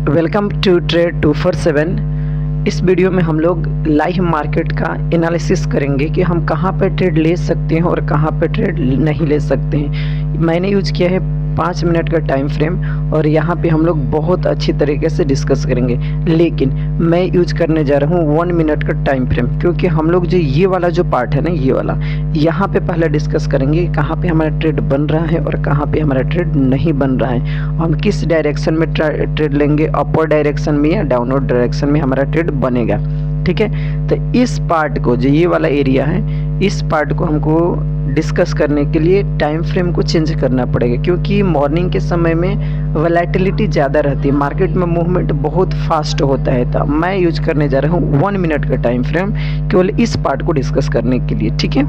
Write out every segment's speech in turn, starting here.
Welcome to trade 247। इस video में हम लोग लाइव मार्केट का एनालिसिस करेंगे कि हम कहां पर ट्रेड ले सकते हैं और कहां पर ट्रेड नहीं ले सकते हैं। मैंने यूज किया है 5 मिनट का टाइम फ्रेम और यहाँ पे हम लोग बहुत अच्छी तरीके से डिस्कस करेंगे, लेकिन मैं यूज करने जा रहा हूँ 1 मिनट का टाइम फ्रेम, क्योंकि हम लोग जो ये वाला जो पार्ट है ना, ये वाला यहाँ पे पहले डिस्कस करेंगे कहाँ पे हमारा ट्रेड बन रहा है और कहाँ पे हमारा ट्रेड नहीं बन रहा है, हम किस डायरेक्शन में ट्रेड लेंगे, अपर डायरेक्शन में या डाउनवर्ड डायरेक्शन में हमारा ट्रेड बनेगा। ठीक है, तो इस पार्ट को, जो ये वाला एरिया है, इस पार्ट को हमको डिस्कस करने के लिए टाइम फ्रेम को चेंज करना पड़ेगा, क्योंकि मॉर्निंग के समय में वोलेटिलिटी ज़्यादा रहती है, मार्केट में मूवमेंट बहुत फास्ट होता है। तो मैं यूज करने जा रहा हूँ 1 मिनट का टाइम फ्रेम केवल इस पार्ट को डिस्कस करने के लिए। ठीक है,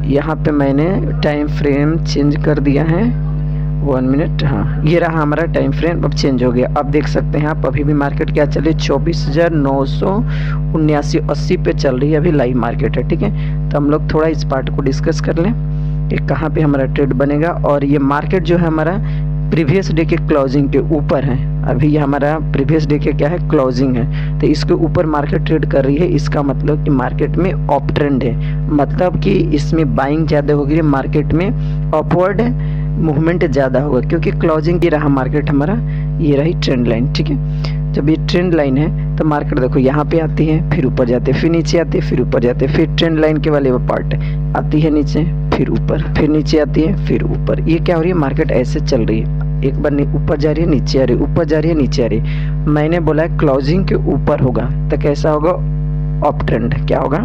यहाँ पे मैंने टाइम फ्रेम चेंज कर दिया है 1 मिनट। हाँ, ये रहा हमारा टाइम फ्रेम, अब चेंज हो गया। अब देख सकते हैं आप, अभी भी मार्केट क्या चल रही है, 24,979.80 पे चल रही है, अभी लाइव मार्केट है। ठीक है, तो हम लोग थोड़ा इस पार्ट को डिस्कस कर लें कि कहाँ पे हमारा ट्रेड बनेगा। और ये मार्केट जो है हमारा प्रीवियस डे के क्लोजिंग के ऊपर है, अभी ये हमारा प्रीवियस डे के क्या है, क्लोजिंग है, तो इसके ऊपर मार्केट ट्रेड कर रही है। इसका मतलब कि मार्केट में अप ट्रेंड है, मतलब कि इसमें बाइंग ज़्यादा होगी, मार्केट में अपवर्ड मूवमेंट ज़्यादा होगा, क्योंकि क्लोजिंग की रहा मार्केट हमारा, ये रही ट्रेंड लाइन। ठीक है, जब ये ट्रेंड लाइन है तो मार्केट देखो यहाँ पे आती है, फिर ऊपर जाते हैं, फिर नीचे आती है, फिर ऊपर जाते हैं, फिर ट्रेंड लाइन के वाले वो पार्ट आती है नीचे, फिर ऊपर, फिर नीचे आती है, फिर ऊपर। ये क्या हो रही है, मार्केट ऐसे चल रही है, एक बार ऊपर जा रही है, नीचे आ रही है, ऊपर जा रही है, नीचे आ रही है। मैंने बोला है क्लोजिंग के ऊपर होगा, तो कैसा होगा, अप ट्रेंड। क्या होगा,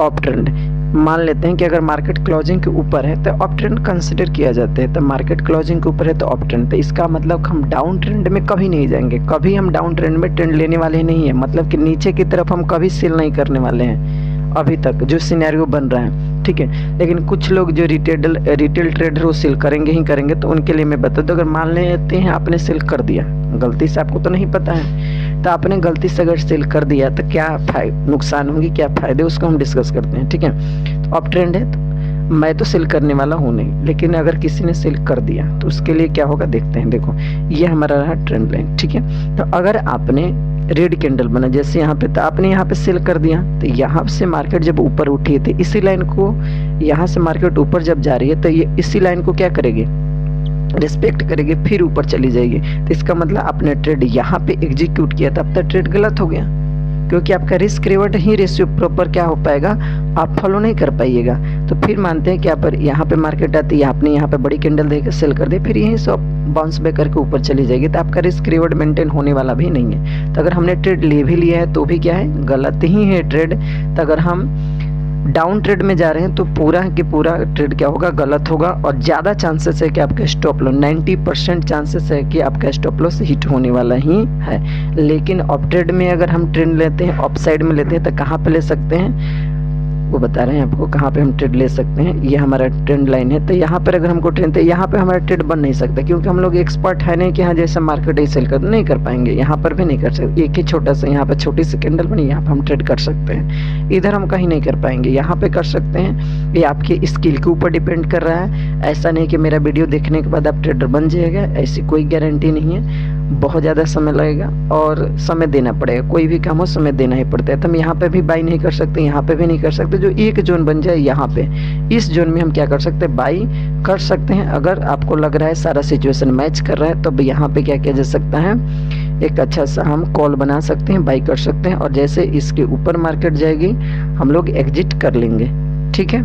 अप ट्रेंड। मान लेते हैं कि अगर मार्केट क्लोजिंग के ऊपर है तो अप ट्रेंड कंसिडर किया जाता है, तो मार्केट क्लोजिंग के ऊपर है तो अप ट्रेंड, तो इसका मतलब हम डाउन ट्रेंड में कभी नहीं जाएंगे, कभी हम डाउन ट्रेंड में ट्रेंड लेने वाले नहीं है, मतलब कि नीचे की तरफ हम कभी सेल नहीं करने वाले हैं अभी तक जो सिनेरियो बन रहा है। ठीक है, लेकिन कुछ लोग जो रिटेल ट्रेडर वो सेल करेंगे ही करेंगे, तो उनके लिए मैं बता दूं, अगर मान लेते हैं आपने सेल कर दिया गलती से, आपको तो नहीं पता है, तो आपने गलती से अगर सेल कर दिया तो क्या नुकसान होंगे, क्या फायदे, उसको हम डिस्कस करते हैं। ठीक है, तो अप ट्रेंड है, तो मैं तो सेल करने वाला हूँ नहीं, लेकिन अगर किसी ने सेल कर दिया तो उसके लिए क्या होगा, देखते हैं। देखो, ये हमारा रहा ट्रेंड लाइन। ठीक है, तो अगर आपने रेड कैंडल बना जैसे यहाँ पे, तो आपने यहाँ पे सेल कर दिया, तो यहाँ से मार्केट जब ऊपर उठी है, तो इसी लाइन को, यहाँ से मार्केट ऊपर जब जा रही है, तो ये इसी लाइन को क्या करेगी, रिस्पेक्ट करेगी, फिर ऊपर चली जाएगी। तो इसका मतलब आपने ट्रेड यहाँ पे एग्जीक्यूट किया था, अब तक ट्रेड गलत हो गया, क्योंकि आपका रिस्क रिवॉर्ड ही रेशियो प्रॉपर क्या हो पाएगा, आप फॉलो नहीं कर पाइएगा। तो फिर मानते हैं कि आप यहाँ पे मार्केट आती है, आपने यहाँ पे बड़ी कैंडल देकर सेल कर दे, फिर यहीं से बाउंस बैक करके ऊपर चली जाएगी, तो आपका रिस्क रिवॉर्ड मेंटेन होने वाला भी नहीं है। तो अगर हमने ट्रेड ले भी लिया है तो भी क्या है, गलत ही है ट्रेड। तो अगर हम डाउन ट्रेड में जा रहे हैं तो पूरा कि पूरा ट्रेड क्या होगा, गलत होगा, और ज़्यादा चांसेस है कि आपका स्टॉप लॉस, 90% चांसेस है कि आपका स्टॉप लॉस हिट होने वाला ही है। लेकिन अप ट्रेड में अगर हम ट्रेंड लेते हैं, अप साइड में लेते हैं, तो कहाँ पे ले सकते हैं, वो बता रहे हैं आपको कहाँ पे हम ट्रेड ले सकते हैं। ये हमारा ट्रेंड लाइन है, तो यहाँ पर अगर हमको ट्रेंड, तो यहाँ पे हमारा ट्रेड बन नहीं सकता, क्योंकि हम लोग एक्सपर्ट है नहीं कि हाँ जैसा मार्केट ही सेल कर, नहीं कर पाएंगे, यहाँ पर भी नहीं कर सकते। एक ही छोटा सा यहाँ पे छोटी सी कैंडल बनी, यहाँ पे हम ट्रेड कर सकते हैं, इधर हम कहीं नहीं कर पाएंगे, यहाँ पे कर सकते हैं। ये आपके स्किल के ऊपर डिपेंड कर रहा है, ऐसा नहीं कि मेरा वीडियो देखने के बाद आप ट्रेडर बन जाएगा, ऐसी कोई गारंटी नहीं है, बहुत ज़्यादा समय लगेगा और समय देना पड़ेगा, कोई भी काम हो समय देना ही पड़ता है। तो हम यहाँ पे भी बाई नहीं कर सकते, यहाँ पे भी नहीं कर सकते, जो एक जोन बन जाए यहाँ पे, इस जोन में हम क्या कर सकते हैं, बाई कर सकते हैं। अगर आपको लग रहा है सारा सिचुएशन मैच कर रहा है, तो यहाँ पे क्या किया जा सकता है, एक अच्छा सा हम कॉल बना सकते हैं, बाई कर सकते हैं, और जैसे इसके ऊपर मार्केट जाएगी हम लोग एग्जिट कर लेंगे। ठीक है,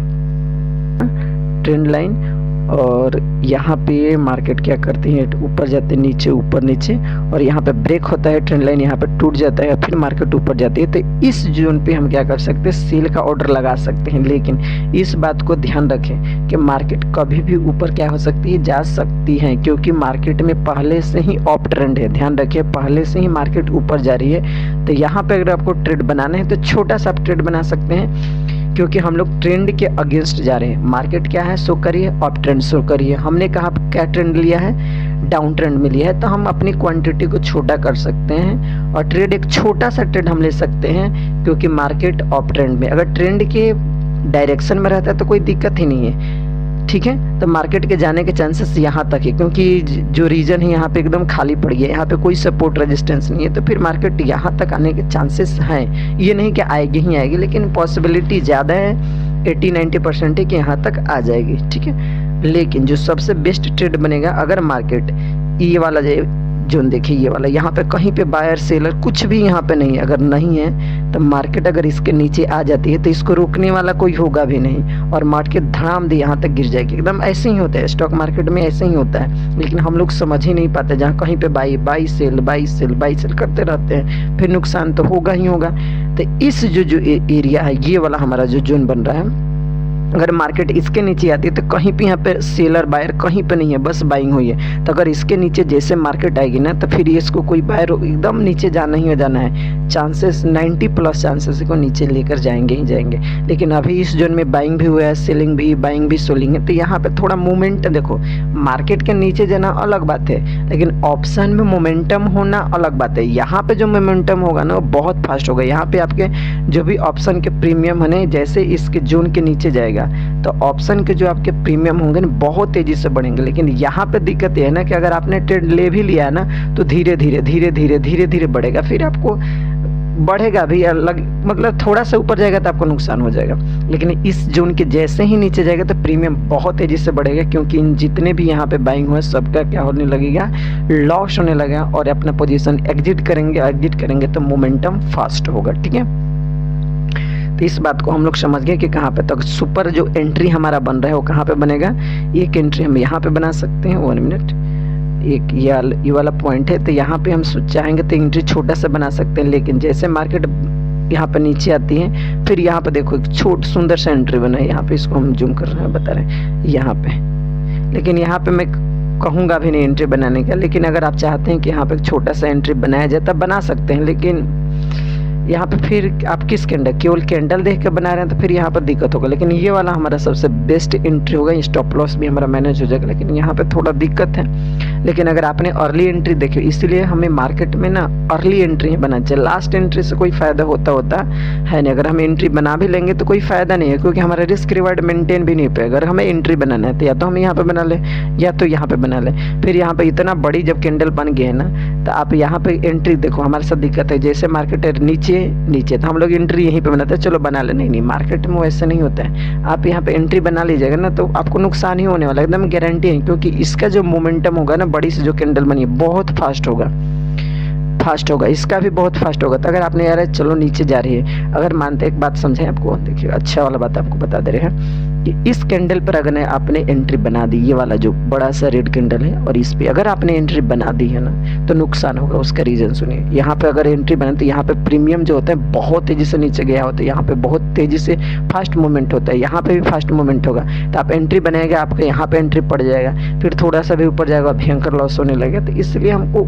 ट्रेंड लाइन, और यहाँ पे मार्केट क्या करती है, ऊपर जाते नीचे, ऊपर नीचे, और यहाँ पे ब्रेक होता है, ट्रेंड लाइन यहाँ पे टूट जाता है, फिर मार्केट ऊपर जाती है। तो इस जोन पे हम क्या कर सकते हैं, सेल का ऑर्डर लगा सकते हैं। लेकिन इस बात को ध्यान रखें कि मार्केट कभी भी ऊपर क्या हो सकती है, जा सकती है, क्योंकि मार्केट में पहले से ही अप ट्रेंड है, ध्यान रखिए, पहले से ही मार्केट ऊपर जा रही है। तो यहाँ पे अगर आपको ट्रेड बनाना है तो छोटा सा आप ट्रेड बना सकते हैं, क्योंकि हम लोग ट्रेंड के अगेंस्ट जा रहे हैं। मार्केट क्या है, शो करिए, अप ट्रेंड शो करिए, हमने कहा क्या ट्रेंड लिया है, डाउन ट्रेंड में लिया है, तो हम अपनी क्वांटिटी को छोटा कर सकते हैं और ट्रेड एक छोटा सा ट्रेड हम ले सकते हैं, क्योंकि मार्केट अप ट्रेंड में, अगर ट्रेंड के डायरेक्शन में रहता है तो कोई दिक्कत ही नहीं है। ठीक है। तो मार्केट के जाने के चांसेस यहाँ तक है, क्योंकि जो रीजन है यहाँ पे एकदम खाली पड़ गया, यहाँ पे कोई सपोर्ट रेजिस्टेंस नहीं है, तो फिर मार्केट यहाँ तक आने के चांसेस हैं। ये नहीं कि आएगी ही आएगी, लेकिन पॉसिबिलिटी ज़्यादा है, 80-90% है कि यहाँ तक आ जाएगी, ठीक है। लेकिन जो सबसे बेस्ट ट्रेड बनेगा, अगर मार्केट ये वाला जोन देखिए, ये वाला यहाँ पे कहीं पे बायर सेलर कुछ भी यहाँ पे नहीं, अगर नहीं है तो मार्केट अगर इसके नीचे आ जाती है तो इसको रोकने वाला कोई होगा भी नहीं, और मार्केट धड़ाम दे यहाँ तक गिर जाएगी। एकदम ऐसे ही होता है स्टॉक मार्केट में, ऐसे ही होता है, लेकिन हम लोग समझ ही नहीं पाते। जहाँ कहीं पे बाई सेल करते रहते हैं, फिर नुकसान तो होगा ही होगा। तो इस जो एरिया है, ये वाला हमारा जो जोन बन रहा है, अगर मार्केट इसके नीचे आती है तो कहीं भी यहाँ पे सेलर बायर कहीं पे नहीं है, बस बाइंग हुई है। तो अगर इसके नीचे जैसे मार्केट आएगी ना, तो फिर इसको कोई बायर एकदम नीचे जाना ही हो जाना है, चांसेस 90+ चांसेस को नीचे लेकर जाएंगे ही जाएंगे। लेकिन अभी इस जोन में बाइंग भी हुआ है, सेलिंग भी, बाइंग भी, सेलिंग है, तो यहाँ पे थोड़ा मूवमेंट देखो। मार्केट के नीचे जाना अलग बात है, लेकिन ऑप्शन में मोमेंटम होना अलग बात है। यहाँ पे जो मोमेंटम होगा ना, वो बहुत फास्ट होगा। यहाँ पे आपके जो भी ऑप्शन के प्रीमियम है, जैसे इसके जोन के नीचे जाएगा तो ऑप्शन के जो आपके प्रीमियम होंगे ना, बहुत तेजी से बढ़ेंगे। लेकिन यहाँ पे दिक्कत ये है ना कि अगर आपने ट्रेड ले भी लिया ना, तो धीरे धीरे बढ़ेगा, फिर आपको बढ़ेगा भी अलग, मतलब थोड़ा सा ऊपर जाएगा तो आपको नुकसान हो जाएगा। लेकिन इस जोन के जैसे ही नीचे जाएगा तो प्रीमियम बहुत तेजी से बढ़ेगा, क्योंकि इन जितने भी यहाँ पे बाइंग हुए सबका क्या होने लगेगा, लॉस होने लगेगा, और अपना पोजीशन एग्जिट करेंगे तो मोमेंटम फास्ट होगा, ठीक है। तो इस बात को हम लोग समझ गए कि कहाँ पे, तो सुपर जो एंट्री हमारा बन रहा है वो कहाँ पे बनेगा। एक एंट्री हम यहाँ पे बना सकते हैं, 1 मिनट, एक ये वाला पॉइंट है, तो यहाँ पे हम चाहेंगे तो एंट्री छोटा सा बना सकते हैं। लेकिन जैसे मार्केट यहाँ पे नीचे आती है, फिर यहाँ पे देखो एक सुंदर सा एंट्री बना है। यहाँ पे इसको हम जूम कर रहे हैं, बता रहे हैं यहाँ पे, लेकिन यहाँ पे मैं कहूँगा भी नहीं एंट्री बनाने का। लेकिन अगर आप चाहते हैं कि यहाँ पे छोटा सा एंट्री बनाया जाए तब बना सकते हैं, लेकिन यहाँ पे फिर आप किस केवल कैंडल देख के बना रहे हैं तो फिर यहाँ पर दिक्कत होगा। लेकिन ये वाला हमारा सबसे बेस्ट एंट्री होगा, स्टॉप लॉस भी हमारा मैनेज हो जाएगा। लेकिन यहाँ पे थोड़ा दिक्कत है। लेकिन अगर आपने अर्ली एंट्री देखी, इसीलिए हमें मार्केट में ना अर्ली एंट्री ही बनाना चाहिए। लास्ट एंट्री से कोई फायदा होता है नहीं। अगर हम एंट्री बना भी लेंगे तो कोई फायदा नहीं है, क्योंकि हमारा रिस्क रिवार्ड मेंटेन भी नहीं पाएगा। अगर हमें एंट्री बनाना है तो या तो हम यहाँ पे बना ले या तो यहाँ पे बना ले। फिर यहाँ पे इतना बड़ी जब कैंडल बन गई है ना, तो आप यहाँ पे एंट्री देखो, हमारे साथ दिक्कत है। जैसे मार्केट नीचे तो हम लोग एंट्री यहीं पे बनाते हैं, चलो बना ले। नहीं, मार्केट में वैसे नहीं होता है। आप यहाँ पे एंट्री बना लीजिएगा ना तो आपको नुकसान ही होने वाला है, एकदम गारंटी है। क्योंकि इसका जो मोमेंटम होगा ना, बड़ी से जो कैंडल बनी है, बहुत फास्ट होगा, इसका भी बहुत फास्ट होगा। तो अगर आपने यार चलो नीचे जा रही है, अगर मानते, एक बात समझें आपको, देखिए अच्छा वाला बात आपको बता दे रहे हैं कि इस कैंडल पर अगर आपने एंट्री बना दी, ये वाला जो बड़ा सा रेड कैंडल है, और इस पे अगर आपने एंट्री बना दी है ना तो नुकसान होगा। उसका रीजन सुनिए। यहाँ पे अगर एंट्री बना तो यहाँ पे प्रीमियम जो होता है बहुत तेजी से नीचे गया होता है, यहाँ पे बहुत तेजी से फास्ट मूवमेंट होता है, यहाँ पे भी फास्ट मूवमेंट होगा। तो आप एंट्री बनाएगा, आपका यहाँ पे एंट्री पड़ जाएगा, फिर थोड़ा सा भी ऊपर जाएगा, भयंकर लॉस होने लगेगा। तो इसलिए हमको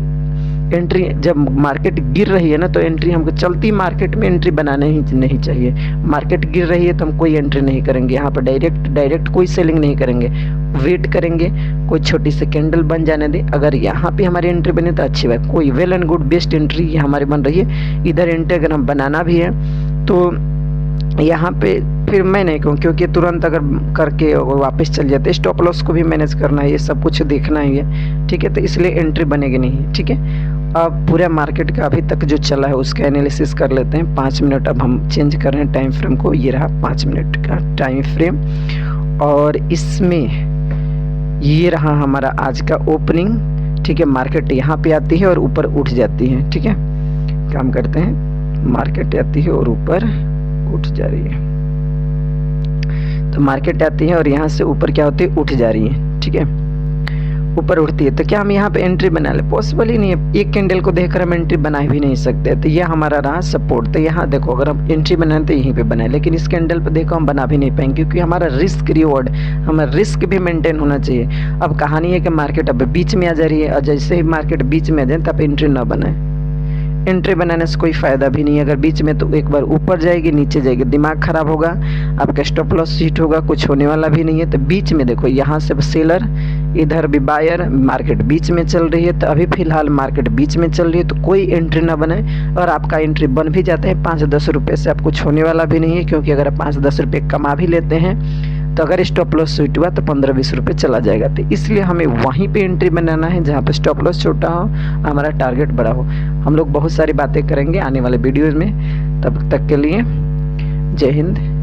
एंट्री, जब मार्केट गिर रही है ना, तो एंट्री हमको चलती मार्केट में एंट्री बनाने ही नहीं चाहिए। मार्केट गिर रही है तो हम कोई एंट्री नहीं करेंगे, यहाँ पर डायरेक्ट कोई सेलिंग नहीं करेंगे, वेट करेंगे, कोई छोटी सी कैंडल बन जाने दे। अगर यहाँ पे हमारी एंट्री बने तो अच्छी बात, कोई well and good best entry ये हमारी बन रही है। इधर एंट्री अगर हम बनाना भी है तो यहाँ पे फिर मैं नहीं कहूँ, क्योंकि तुरंत अगर करके वापस चल जाते, स्टॉप लॉस को भी मैनेज करना है, ये सब कुछ देखना ही है, ठीक है। तो इसलिए एंट्री बनेगी नहीं, ठीक है। अब पूरा मार्केट का अभी तक जो चला है उसका एनालिसिस कर लेते हैं। 5 मिनट अब हम चेंज कर रहे हैं टाइम फ्रेम को, ये रहा 5 मिनट का टाइम फ्रेम, और इसमें ये रहा हमारा आज का ओपनिंग, ठीक है। मार्केट यहाँ पे आती है और ऊपर उठ जाती है, ठीक है। काम करते हैं, मार्केट आती है और ऊपर उठ जा रही है, तो मार्केट आती है और यहाँ से ऊपर क्या होती है, उठ जा रही है, ठीक है, ऊपर उठती है। तो क्या हम यहाँ पे एंट्री बना ले? पॉसिबल ही नहीं है। एक कैंडल को देखकर हम एंट्री बना भी नहीं सकते। तो यह हमारा रहा सपोर्ट। तो यहाँ देखो, अगर हम एंट्री बनाए तो यहीं पे बनाए, लेकिन इस कैंडल पे देखो हम बना भी नहीं पाएंगे, क्योंकि हमारा रिस्क रिवॉर्ड, हमारा रिस्क भी मेंटेन होना चाहिए। अब कहानी है कि मार्केट अब बीच में आ जा रही है, और जैसे ही मार्केट बीच में आ जाए तब एंट्री ना बनाए। एंट्री बनाने से कोई फ़ायदा भी नहीं है। अगर बीच में तो एक बार ऊपर जाएगी, नीचे जाएगी, दिमाग खराब होगा, आपका स्टॉप लॉस हिट होगा, कुछ होने वाला भी नहीं है। तो बीच में देखो, यहाँ से सेलर, इधर भी बायर, मार्केट बीच में चल रही है। तो अभी फिलहाल मार्केट बीच में चल रही है, तो कोई एंट्री ना बनाए। और आपका एंट्री बन भी जाता है 5-10 रुपये से, आप कुछ होने वाला भी नहीं है, क्योंकि अगर आप 5-10 रुपये कमा भी लेते हैं तो अगर स्टॉप लॉस हिट हुआ तो 15-20 रुपये चला जाएगा। तो इसलिए हमें वहीं पे एंट्री बनाना है जहाँ पे स्टॉप लॉस छोटा हो, हमारा टारगेट बड़ा हो। हम लोग बहुत सारी बातें करेंगे आने वाले वीडियोज़ में। तब तक के लिए जय हिंद।